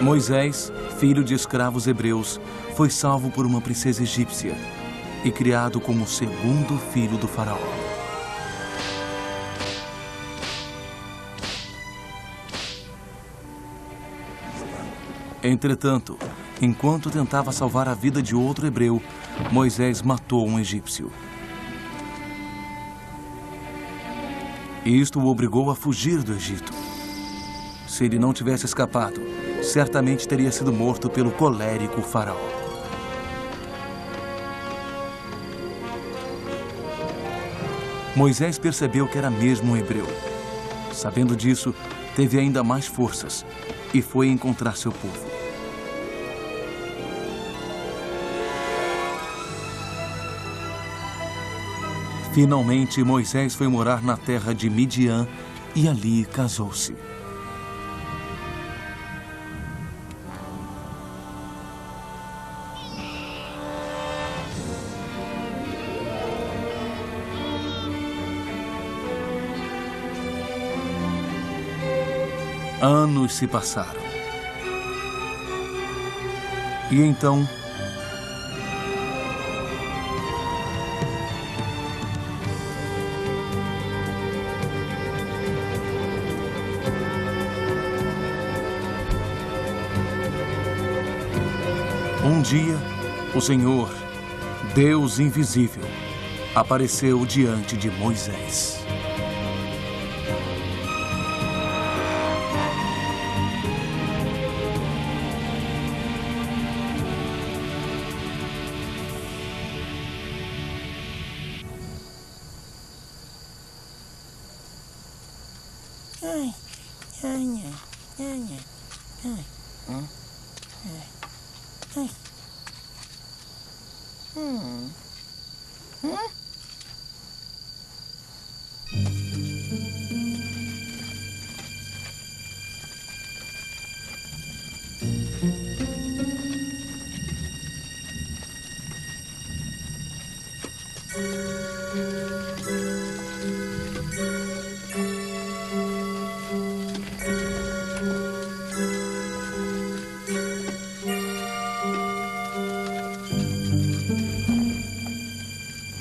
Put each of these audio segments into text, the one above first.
Moisés, filho de escravos hebreus, foi salvo por uma princesa egípcia e criado como o segundo filho do faraó. Entretanto, enquanto tentava salvar a vida de outro hebreu, Moisés matou um egípcio. Isto o obrigou a fugir do Egito. Se ele não tivesse escapado, certamente teria sido morto pelo colérico faraó. Moisés percebeu que era mesmo um hebreu. Sabendo disso, teve ainda mais forças e foi encontrar seu povo. Finalmente, Moisés foi morar na terra de Midian e ali casou-se. Anos se passaram. E então, um dia, o Senhor, Deus invisível, apareceu diante de Moisés.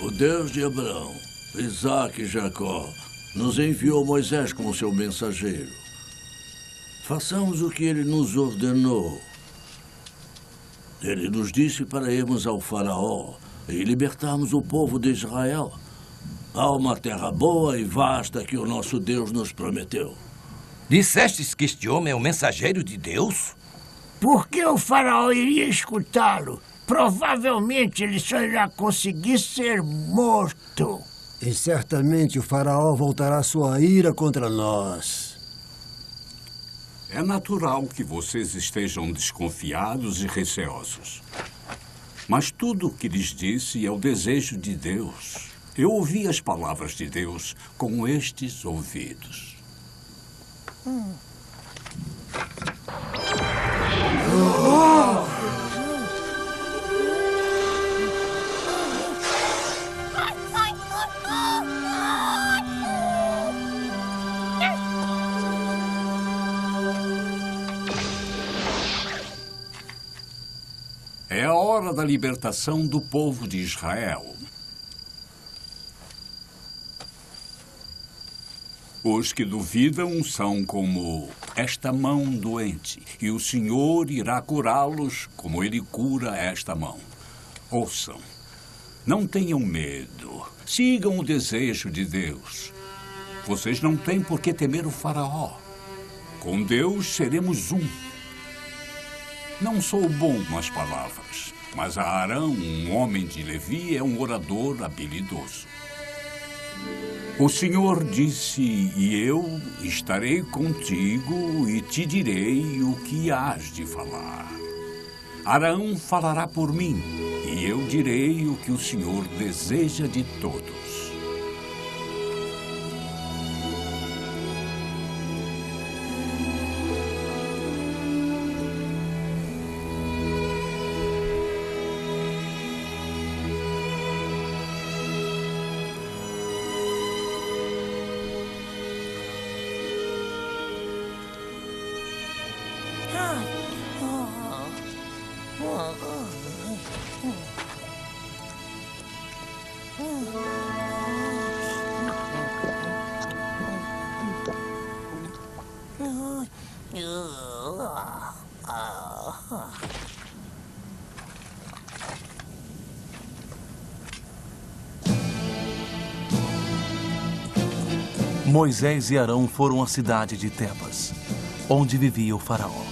O Deus de Abraão, Isaque e Jacó nos enviou Moisés como seu mensageiro. Façamos o que ele nos ordenou. Ele nos disse para irmos ao faraó e libertarmos o povo de Israel. Há uma terra boa e vasta que o nosso Deus nos prometeu. Dissestes que este homem é o mensageiro de Deus? Por que o faraó iria escutá-lo? Provavelmente ele só irá conseguir ser morto. E certamente o faraó voltará sua ira contra nós. É natural que vocês estejam desconfiados e receosos. Mas tudo o que lhes disse é o desejo de Deus. Eu ouvi as palavras de Deus com estes ouvidos. É a hora da libertação do povo de Israel. Os que duvidam são como esta mão doente, e o Senhor irá curá-los como Ele cura esta mão. Ouçam, não tenham medo, sigam o desejo de Deus. Vocês não têm por que temer o faraó. Com Deus seremos um. Não sou bom nas palavras, mas Arão, um homem de Levi, é um orador habilidoso. O Senhor disse, e eu estarei contigo e te direi o que hás de falar. Arão falará por mim, e eu direi o que o Senhor deseja de todos. Moisés e Arão foram à cidade de Tebas, onde vivia o faraó.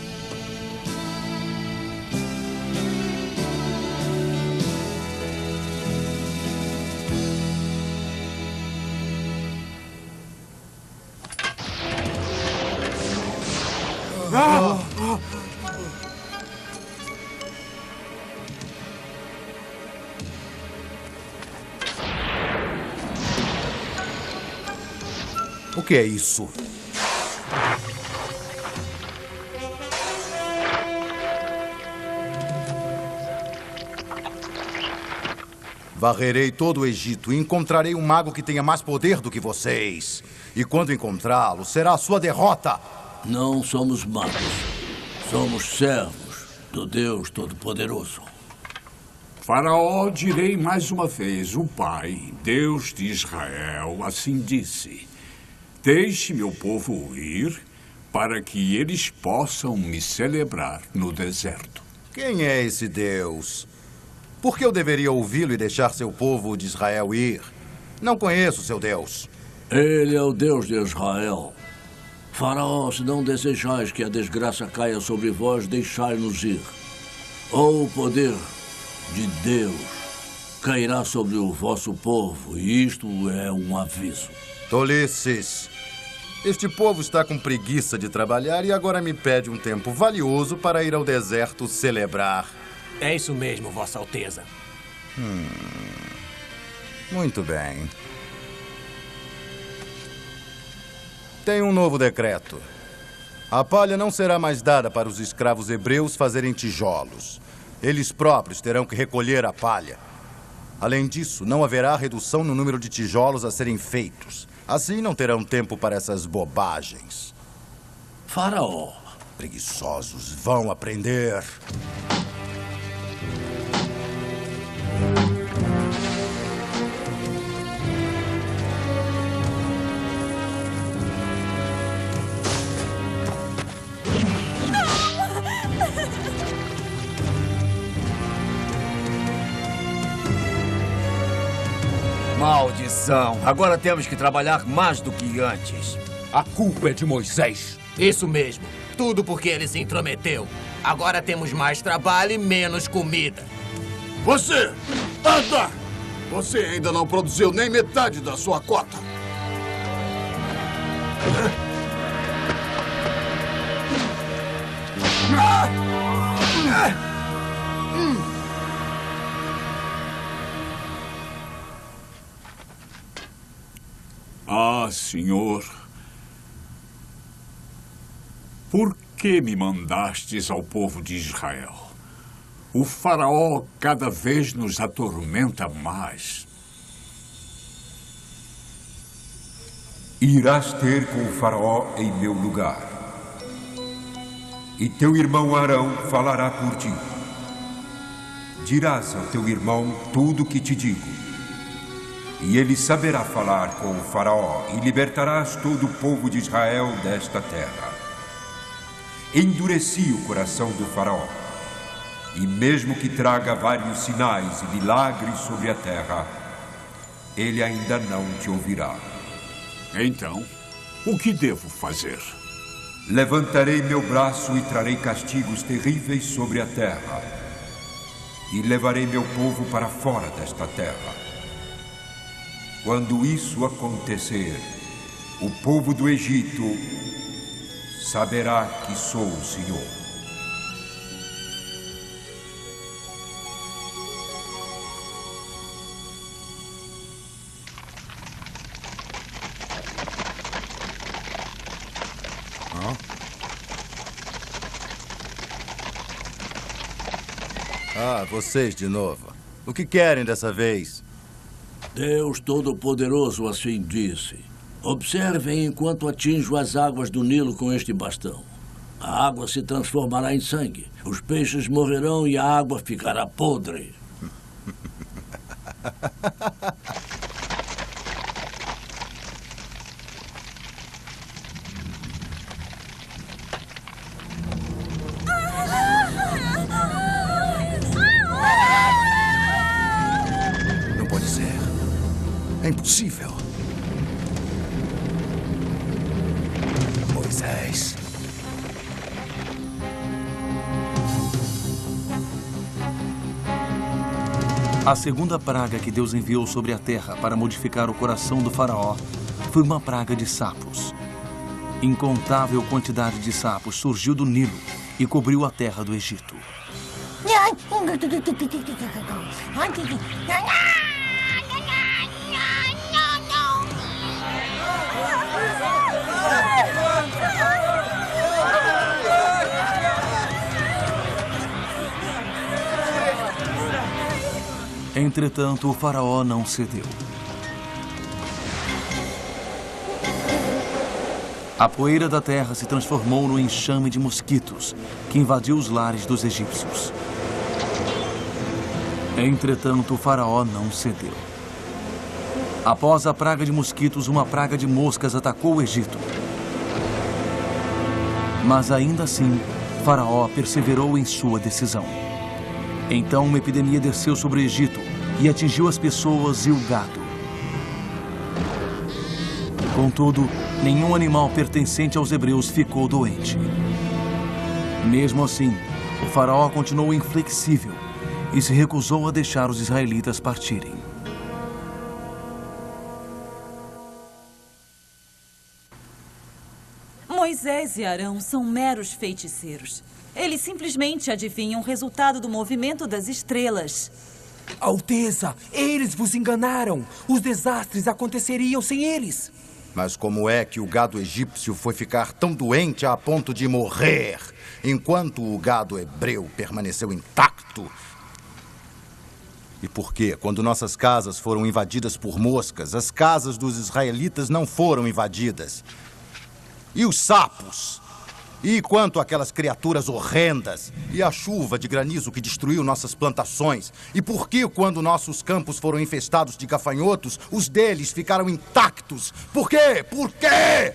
O que é isso? Varrerei todo o Egito e encontrarei um mago que tenha mais poder do que vocês. E quando encontrá-lo, será a sua derrota. Não somos magos. Somos servos do Deus Todo-Poderoso. Faraó, direi mais uma vez, o Pai, Deus de Israel, assim disse: deixe meu povo ir para que eles possam me celebrar no deserto. Quem é esse Deus? Por que eu deveria ouvi-lo e deixar seu povo de Israel ir? Não conheço seu Deus. Ele é o Deus de Israel. Faraó, se não desejais que a desgraça caia sobre vós, deixai-nos ir. Ou o poder de Deus cairá sobre o vosso povo, e isto é um aviso. Tolices. Este povo está com preguiça de trabalhar e agora me pede um tempo valioso para ir ao deserto celebrar. É isso mesmo, Vossa Alteza. Muito bem. Tem um novo decreto. A palha não será mais dada para os escravos hebreus fazerem tijolos. Eles próprios terão que recolher a palha. Além disso, não haverá redução no número de tijolos a serem feitos. Assim não terão tempo para essas bobagens. Faraó. Preguiçosos vão aprender. Maldição! Agora temos que trabalhar mais do que antes. A culpa é de Moisés. Isso mesmo. Tudo porque ele se intrometeu. Agora temos mais trabalho e menos comida. Você! Anda! Você ainda não produziu nem metade da sua cota. Ah, Senhor, por que me mandastes ao povo de Israel? O faraó cada vez nos atormenta mais. Irás ter com o faraó em meu lugar. E teu irmão Arão falará por ti. Dirás ao teu irmão tudo o que te digo. E ele saberá falar com o faraó, e libertarás todo o povo de Israel desta terra. Endureci o coração do faraó, e mesmo que traga vários sinais e milagres sobre a terra, ele ainda não te ouvirá. Então, o que devo fazer? Levantarei meu braço e trarei castigos terríveis sobre a terra, e levarei meu povo para fora desta terra. Quando isso acontecer, o povo do Egito saberá que sou o Senhor. Ah, vocês de novo. O que querem dessa vez? Deus Todo-Poderoso assim disse: observem enquanto atinjo as águas do Nilo com este bastão. A água se transformará em sangue. Os peixes morrerão e a água ficará podre. Não pode ser. É impossível. Moisés. A segunda praga que Deus enviou sobre a terra para modificar o coração do faraó foi uma praga de sapos. Incontável quantidade de sapos surgiu do Nilo e cobriu a terra do Egito. Entretanto, o faraó não cedeu. A poeira da terra se transformou no enxame de mosquitos que invadiu os lares dos egípcios. Entretanto, o faraó não cedeu. Após a praga de mosquitos, uma praga de moscas atacou o Egito. Mas ainda assim, faraó perseverou em sua decisão. Então uma epidemia desceu sobre o Egito e atingiu as pessoas e o gado. Contudo, nenhum animal pertencente aos hebreus ficou doente. Mesmo assim, o faraó continuou inflexível e se recusou a deixar os israelitas partirem. Moisés e Arão são meros feiticeiros. Eles simplesmente adivinham o resultado do movimento das estrelas. Alteza, eles vos enganaram. Os desastres aconteceriam sem eles. Mas como é que o gado egípcio foi ficar tão doente a ponto de morrer, enquanto o gado hebreu permaneceu intacto? E por que, quando nossas casas foram invadidas por moscas, as casas dos israelitas não foram invadidas? E os sapos? E quanto àquelas criaturas horrendas? E a chuva de granizo que destruiu nossas plantações? E por que, quando nossos campos foram infestados de gafanhotos, os deles ficaram intactos? Por quê? Por quê?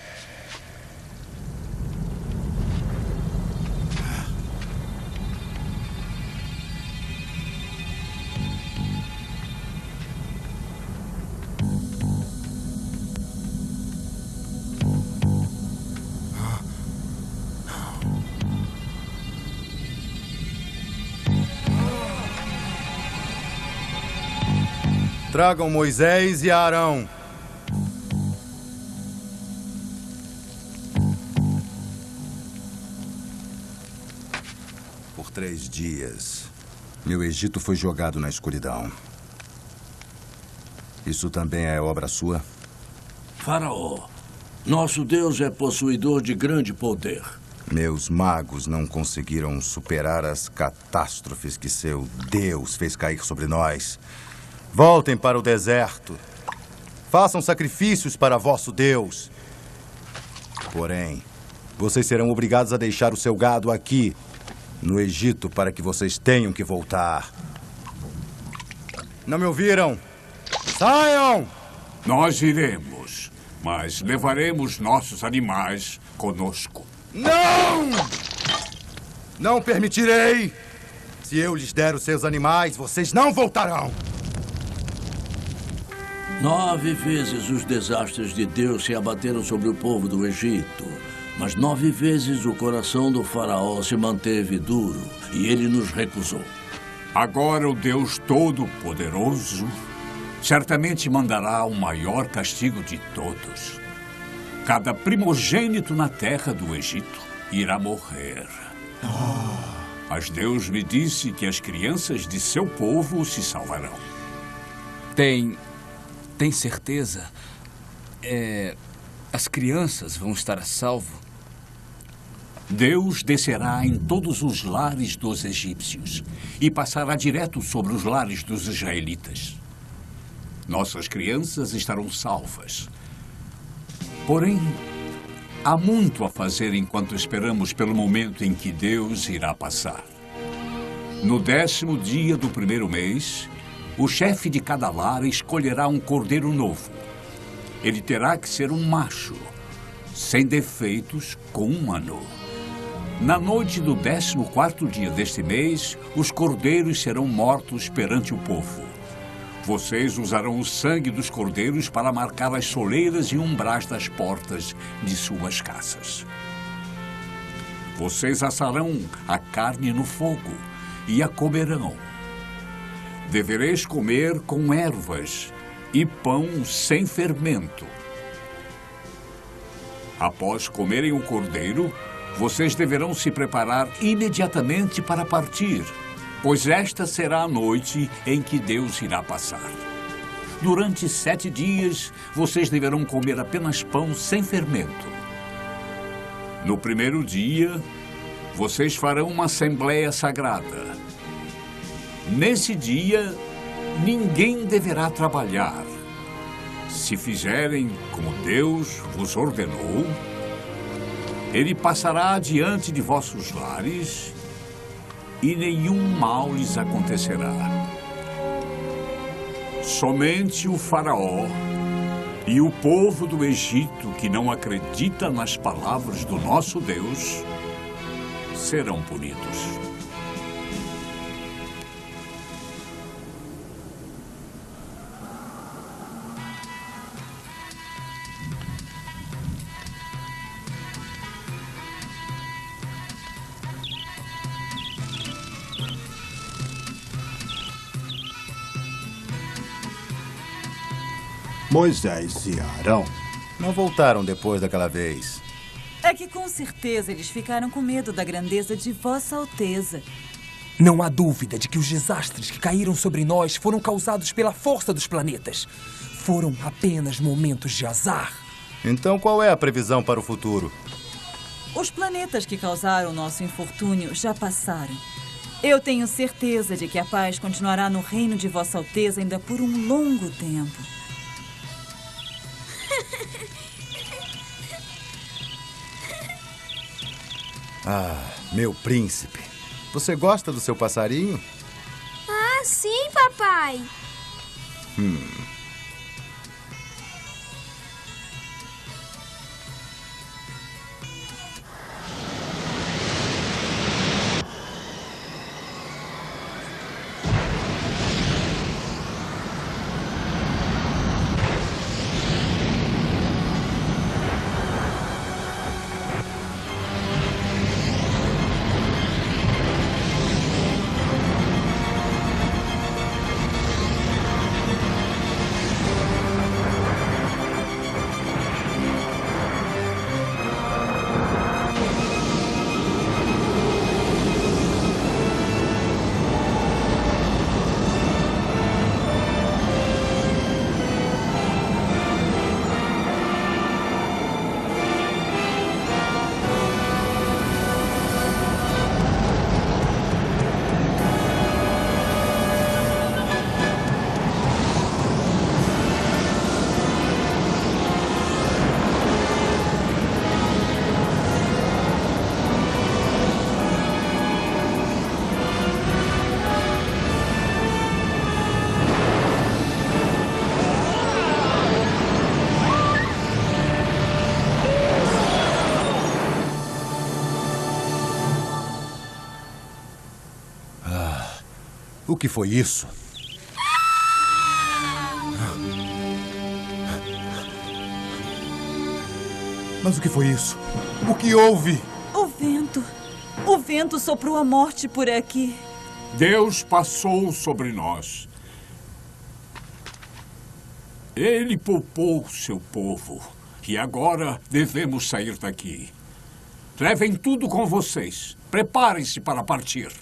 Tragam Moisés e Arão. Por 3 dias, meu Egito foi jogado na escuridão. Isso também é obra sua? Faraó, nosso Deus é possuidor de grande poder. Meus magos não conseguiram superar as catástrofes que seu Deus fez cair sobre nós. Voltem para o deserto. Façam sacrifícios para vosso Deus. Porém, vocês serão obrigados a deixar o seu gado aqui, no Egito, para que vocês tenham que voltar. Não me ouviram? Saiam! Nós iremos, mas levaremos nossos animais conosco. Não! Não permitirei! Se eu lhes der os seus animais, vocês não voltarão! 9 vezes os desastres de Deus se abateram sobre o povo do Egito. Mas 9 vezes o coração do faraó se manteve duro e ele nos recusou. Agora o Deus Todo-Poderoso certamente mandará o maior castigo de todos. Cada primogênito na terra do Egito irá morrer. Mas Deus me disse que as crianças de seu povo se salvarão. Tem certeza? As crianças vão estar a salvo? Deus descerá em todos os lares dos egípcios e passará direto sobre os lares dos israelitas. Nossas crianças estarão salvas. Porém, Há muito a fazer enquanto esperamos pelo momento em que Deus irá passar. No 10º dia do primeiro mês, o chefe de cada lar escolherá um cordeiro novo. Ele terá que ser um macho, sem defeitos, com 1 ano. Na noite do 14º dia deste mês, os cordeiros serão mortos perante o povo. Vocês usarão o sangue dos cordeiros para marcar as soleiras e umbrais das portas de suas casas. Vocês assarão a carne no fogo e a comerão. Devereis comer com ervas e pão sem fermento. Após comerem o cordeiro, vocês deverão se preparar imediatamente para partir, pois esta será a noite em que Deus irá passar. Durante 7 dias, vocês deverão comer apenas pão sem fermento. No primeiro dia, vocês farão uma assembleia sagrada. Nesse dia, ninguém deverá trabalhar. Se fizerem como Deus vos ordenou, Ele passará adiante de vossos lares e nenhum mal lhes acontecerá. Somente o faraó e o povo do Egito que não acredita nas palavras do nosso Deus serão punidos. Moisés e Arão não voltaram depois daquela vez. É que com certeza eles ficaram com medo da grandeza de Vossa Alteza. Não há dúvida de que os desastres que caíram sobre nós foram causados pela força dos planetas. Foram apenas momentos de azar. Então qual é a previsão para o futuro? Os planetas que causaram o nosso infortúnio já passaram. Eu tenho certeza de que a paz continuará no reino de Vossa Alteza ainda por um longo tempo. Ah, meu príncipe. Você gosta do seu passarinho? Ah, sim, papai. O que foi isso? Mas o que foi isso? O que houve? O vento. O vento soprou a morte por aqui. Deus passou sobre nós. Ele poupou seu povo. E agora devemos sair daqui. Levem tudo com vocês. Preparem-se para partir.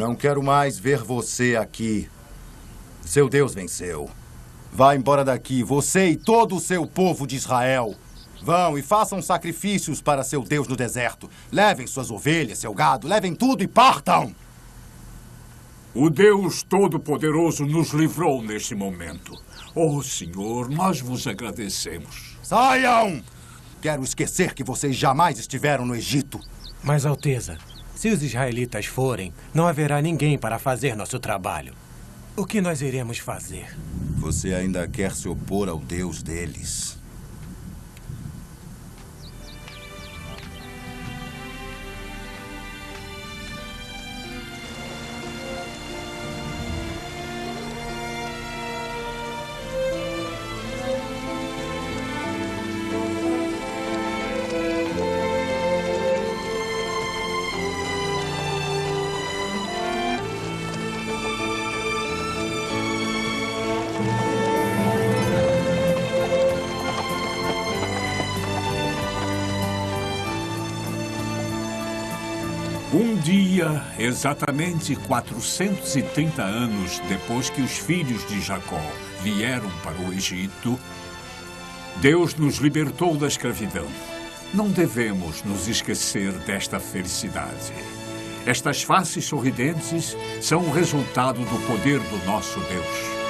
Não quero mais ver você aqui. Seu Deus venceu. Vá embora daqui, você e todo o seu povo de Israel. Vão e façam sacrifícios para seu Deus no deserto. Levem suas ovelhas, seu gado, levem tudo e partam! O Deus Todo-Poderoso nos livrou neste momento. Oh, Senhor, nós vos agradecemos. Saiam! Quero esquecer que vocês jamais estiveram no Egito. Mas, Alteza, se os israelitas forem, não haverá ninguém para fazer nosso trabalho. O que nós iremos fazer? Você ainda quer se opor ao Deus deles? Um dia, exatamente 430 anos depois que os filhos de Jacó vieram para o Egito, Deus nos libertou da escravidão. Não devemos nos esquecer desta felicidade. Estas faces sorridentes são o resultado do poder do nosso Deus.